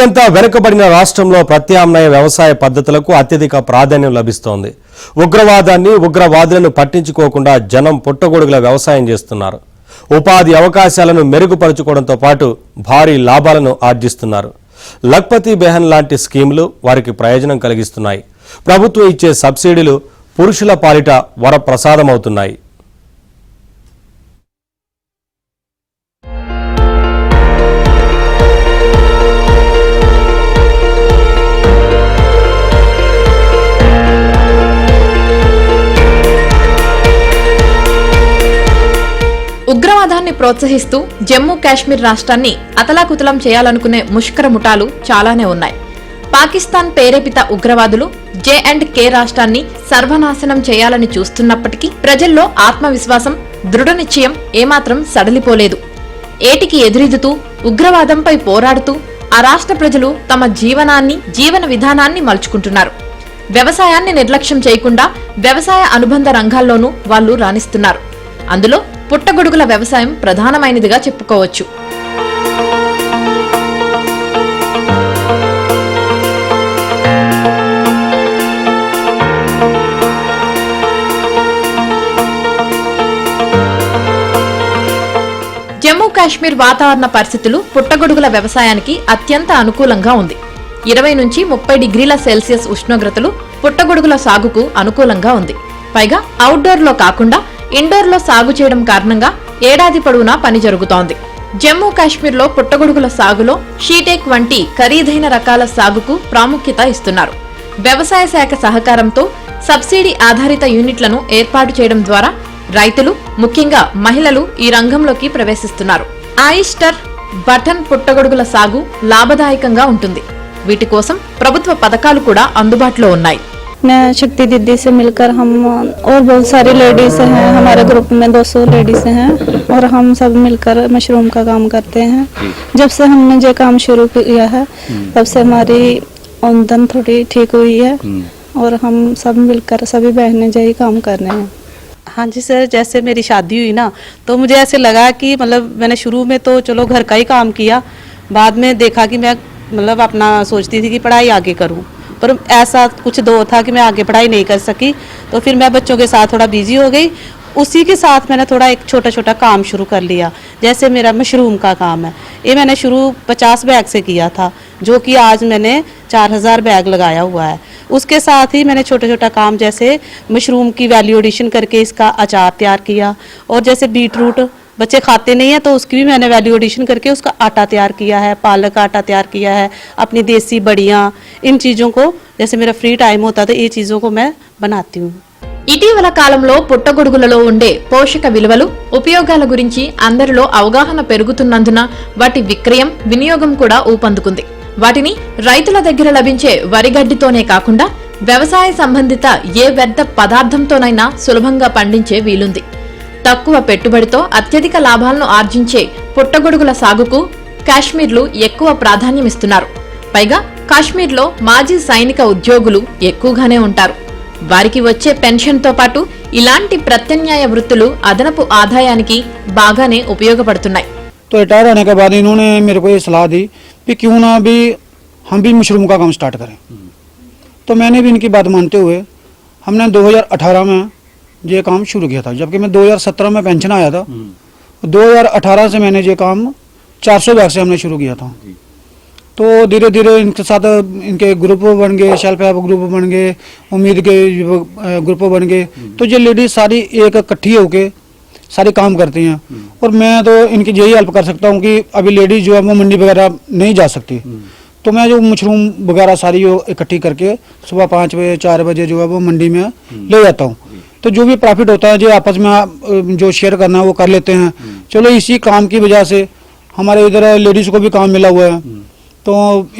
అత్యంత వెనుకబడిన రాష్ట్రంలో ప్రత్యామ్నాయ వ్యవసాయ పద్ధతులకు అత్యధిక ప్రాధాన్యం లభిస్తోంది. ఉగ్రవాదాన్ని, ఉగ్రవాదులను పట్టించుకోకుండా జనం పుట్టగొడుగుల వ్యవసాయం చేస్తున్నారు. ఉపాధి అవకాశాలను మెరుగుపరుచుకోవడంతో పాటు భారీ లాభాలను ఆర్జిస్తున్నారు. లఖ్పతి బెహన్ లాంటి స్కీములు వారికి ప్రయోజనం కలిగిస్తున్నాయి. ప్రభుత్వం ఇచ్చే సబ్సిడీలు పురుషుల పాలిట వరప్రసాదమవుతున్నాయి. ఉగ్రవాదాన్ని ప్రోత్సహిస్తూ జమ్మూ కాశ్మీర్ రాష్ట్రాన్ని అతలాకుతలం చేయాలనుకునే ముష్కర ముఠాలు చాలానే ఉన్నాయి. పాకిస్తాన్ ప్రేరేపిత ఉగ్రవాదులు J&K రాష్ట్రాన్ని సర్వనాశనం చేయాలని చూస్తున్నప్పటికీ ప్రజల్లో ఆత్మవిశ్వాసం, దృఢ నిశ్చయం ఏమాత్రం సడలిపోలేదు. ఏటికి ఎదురెదుతూ ఉగ్రవాదంపై పోరాడుతూ ఆ రాష్ట్ర ప్రజలు తమ జీవన విధానాన్ని మలుచుకుంటున్నారు. వ్యవసాయాన్ని నిర్లక్ష్యం చేయకుండా వ్యవసాయ అనుబంధ రంగాల్లోనూ వాళ్లు రాణిస్తున్నారు. అందులో పుట్టగొడుగుల వ్యవసాయం ప్రధానమైనదిగా చెప్పుకోవచ్చు. జమ్మూ కాశ్మీర్ వాతావరణ పరిస్థితులు పుట్టగొడుగుల వ్యవసాయానికి అత్యంత అనుకూలంగా ఉంది. 20 నుంచి 30 డిగ్రీల సెల్సియస్ ఉష్ణోగ్రతలు పుట్టగొడుగుల సాగుకు అనుకూలంగా ఉంది. పైగా అవుట్డోర్లో కాకుండా ఇండోర్లో సాగు చేయడం కారణంగా ఏడాది పొడవునా పని జరుగుతోంది. జమ్మూ కాశ్మీర్లో పుట్టగొడుగుల సాగులో షీటేక్ వంటి ఖరీదైన రకాల సాగుకు ప్రాముఖ్యత ఇస్తున్నారు. వ్యవసాయ శాఖ సహకారంతో సబ్సిడీ ఆధారిత యూనిట్లను ఏర్పాటు చేయడం ద్వారా రైతులు, ముఖ్యంగా మహిళలు ఈ రంగంలోకి ప్రవేశిస్తున్నారు. ఆయిస్టర్, బటన్ పుట్టగొడుగుల సాగు లాభదాయకంగా ఉంటుంది. వీటి కోసం ప్రభుత్వ పథకాలు కూడా అందుబాటులో ఉన్నాయి. मैं शक्ति दीदी से मिलकर हम और बहुत सारी लेडीज हैं, हमारे ग्रुप में 200 लेडीज हैं और हम सब मिलकर मशरूम का काम करते हैं. जब से हमने ये काम शुरू किया है तब से हमारी आमदन थोड़ी ठीक हुई है और हम सब मिलकर सभी बहनें यही काम कर रहे हैं. हाँ जी सर, जैसे मेरी शादी हुई ना तो मुझे ऐसे लगा कि मतलब मैंने शुरू में तो चलो घर का ही काम किया, बाद में देखा कि मैं मतलब अपना सोचती थी कि पढ़ाई आगे करूँ, पर ऐसा कुछ दौर था कि मैं आगे पढ़ाई नहीं कर सकी. तो फिर मैं बच्चों के साथ थोड़ा बिजी हो गई. उसी के साथ मैंने थोड़ा एक छोटा छोटा काम शुरू कर लिया. जैसे मेरा मशरूम का काम है, ये मैंने शुरू 50 बैग से किया था, जो कि आज मैंने 4000 बैग लगाया हुआ है. उसके साथ ही मैंने छोटा छोटा काम जैसे मशरूम की वैल्यू एडिशन करके इसका अचार तैयार किया, और जैसे बीटरूट बच्चे खाते नहीं है तो उसकी भी मैंने वैल्यू एडिशन करके उसका आटा तैयार किया है, पालक का आटा तैयार किया है, अपनी देसी बड़ियाँ, इन चीज़ों को जैसे मेरा फ्री टाइम होता था ये चीज़ों को मैं बनाती हूँ. ఇటీవల కాలంలో పుట్టగొడుగులలో ఉండే పోషక విలువలు, ఉపయోగాల గురించి అందరిలో అవగాహన పెరుగుతున్నందున వాటి విక్రయం, వినియోగం కూడా ఊపందుకుంది. వాటిని రైతుల దగ్గర లభించే వరిగడ్డితోనే కాకుండా వ్యవసాయ సంబంధిత ఏ వ్యర్థ పదార్థంతోనైనా సులభంగా పండించే వీలుంది. తక్కువ పెట్టుబడితో అత్యధిక లాభాలను ఆర్జించే పుట్టగొడుగుల సాగుకు కాశ్మీర్లు ఎక్కువ ప్రాధాన్యమిస్తున్నారు. పైగా కాశ్మీర్లో మాజీ సైనిక ఉద్యోగులు ఎక్కువగానే ఉంటారు. వారికి వచ్చే పెన్షన్తో పాటు ఇలాంటి ప్రత్యామ్నాయ వృత్తులు అదనపు ఆదాయానికి బాగానే ఉపయోగపడుతున్నాయి. तो रिटायर होने के बाद इन्होंने मेरे को ये सलाह दी कि क्यों ना भी हम भी मशरूम का काम स्टार्ट करें. तो मैंने भी इनकी बात मानते हुए हमने 2018 में ये काम शुरू किया था, जबकि मैं 2017 में पेंशन आया था. 2018 से मैंने ये काम 400 बैग से हमने शुरू किया था. तो धीरे धीरे इनके साथ इनके ग्रुप बन गए, सेल्फ हेल्प ग्रुप बन गए, उम्मीद के ग्रुप बन गए. तो ये लेडीज सारी एक इकट्ठी होके सारी काम करती हैं, और मैं तो इनकी यही हेल्प कर सकता हूँ कि अभी लेडीज जो है वो मंडी वगैरह नहीं जा सकती, तो मैं जो मशरूम वगैरह सारी इकट्ठी करके सुबह 5 बजे 4 बजे जो है वो मंडी में ले जाता हूँ. तो जो भी प्रॉफिट होता है जो आपस में जो शेयर करना है वो कर लेते हैं. चलो इसी काम की वजह से हमारे इधर लेडीज को भी काम मिला हुआ है. तो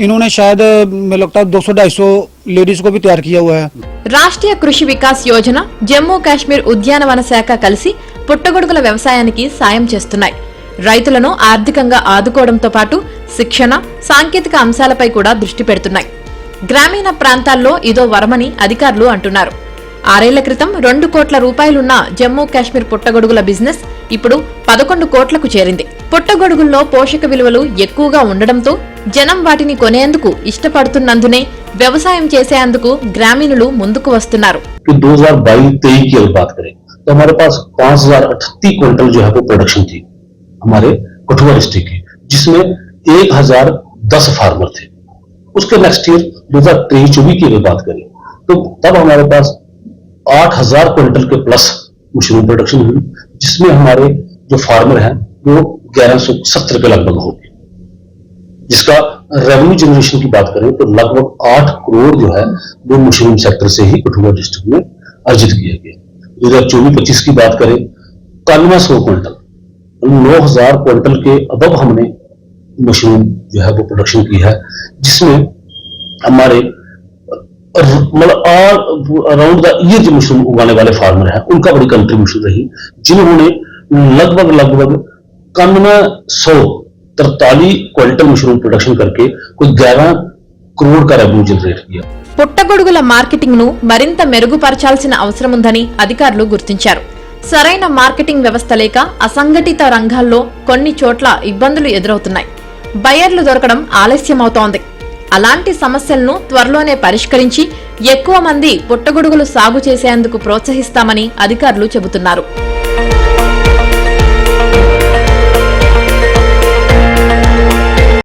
इन्होंने शायद मुझे लगता है 200-250 लेडीज को भी तैयार किया हुआ है. రాష్ట్రీయ కృషి వికాస్ యోజన, జమ్మూ కాశ్మీర్ ఉద్యానవన శాఖ కలిసి పుట్టగొడుగుల వ్యవసాయానికి సాయం చేస్తున్నాయి. రైతులను ఆర్థికంగా ఆదుకోవడంతో పాటు శిక్షణ, సాంకేతిక అంశాలపై కూడా దృష్టి పెడుతున్నాయి. గ్రామీణ ప్రాంతాల్లో ఇదో వరమని అధికారులు అంటున్నారు. 6 క్రితం 2 కోట్ల రూపాయలున్న జమ్మూ కాశ్మీర్ పుట్టగొడుగుల బిజినెస్ ఇప్పుడు 11 కోట్లకు చేరింది. పుట్టగొడుగుల్లో పోషక విలువలు ఎక్కువగా ఉండడంతో జనం వాటిని కొనేందుకు ఇష్టపడుతున్నందునే వ్యవసాయం చేసేందుకు గ్రామీణులు ముందుకు వస్తున్నారు. 2022-23 की अगर बात करें तो हमारे पास 5038 क्विंटल जो है वो प्रोडक्शन थी हमारे कठुआ डिस्ट्रिक्ट की, जिसमें 1010 फार्मर थे. उसके नेक्स्ट ईयर 2023-24 की अगर बात करें तो तब हमारे पास 8000 क्विंटल के प्लस मशरूम प्रोडक्शन हुई, जिसमें हमारे जो फार्मर हैं वो 1170 के लगभग हो गए. जिसका रेवेन्यू जनरेशन की बात करें तो लगभग 8 करोड़ जो है वो मशरूम सेक्टर से ही कठुआ डिस्ट्रिक्ट में अर्जित किया गया. 2024-25 की बात करें 9100 क्विंटल 9000 क्विंटल के अबव हमने मशरूम जो है वो प्रोडक्शन की है, जिसमें हमारे मतलब अराउंड द ईयर जो मशरूम उगाने वाले फार्मर हैं उनका बड़ी कंट्रीब्यूशन रही, जिन्होंने लगभग 9143 क्विंटल मशरूम प्रोडक्शन करके कोई 11 करोड़ का रेवेन्यू जनरेट किया. పుట్టగొడుగుల మార్కెటింగ్ ను మరింత మెరుగుపరచాల్సిన అవసరముందని అధికారులు గుర్తించారు. సరైన మార్కెటింగ్ వ్యవస్థ లేక అసంఘటిత రంగాల్లో కొన్ని చోట్ల ఇబ్బందులు ఎదురవుతున్నాయి. బయర్లు దొరకడం ఆలస్యమవుతోంది. అలాంటి సమస్యలను త్వరలోనే పరిష్కరించి ఎక్కువ మంది పుట్టగొడుగులు సాగు చేసేందుకు ప్రోత్సహిస్తామని అధికారులు చెబుతున్నారు.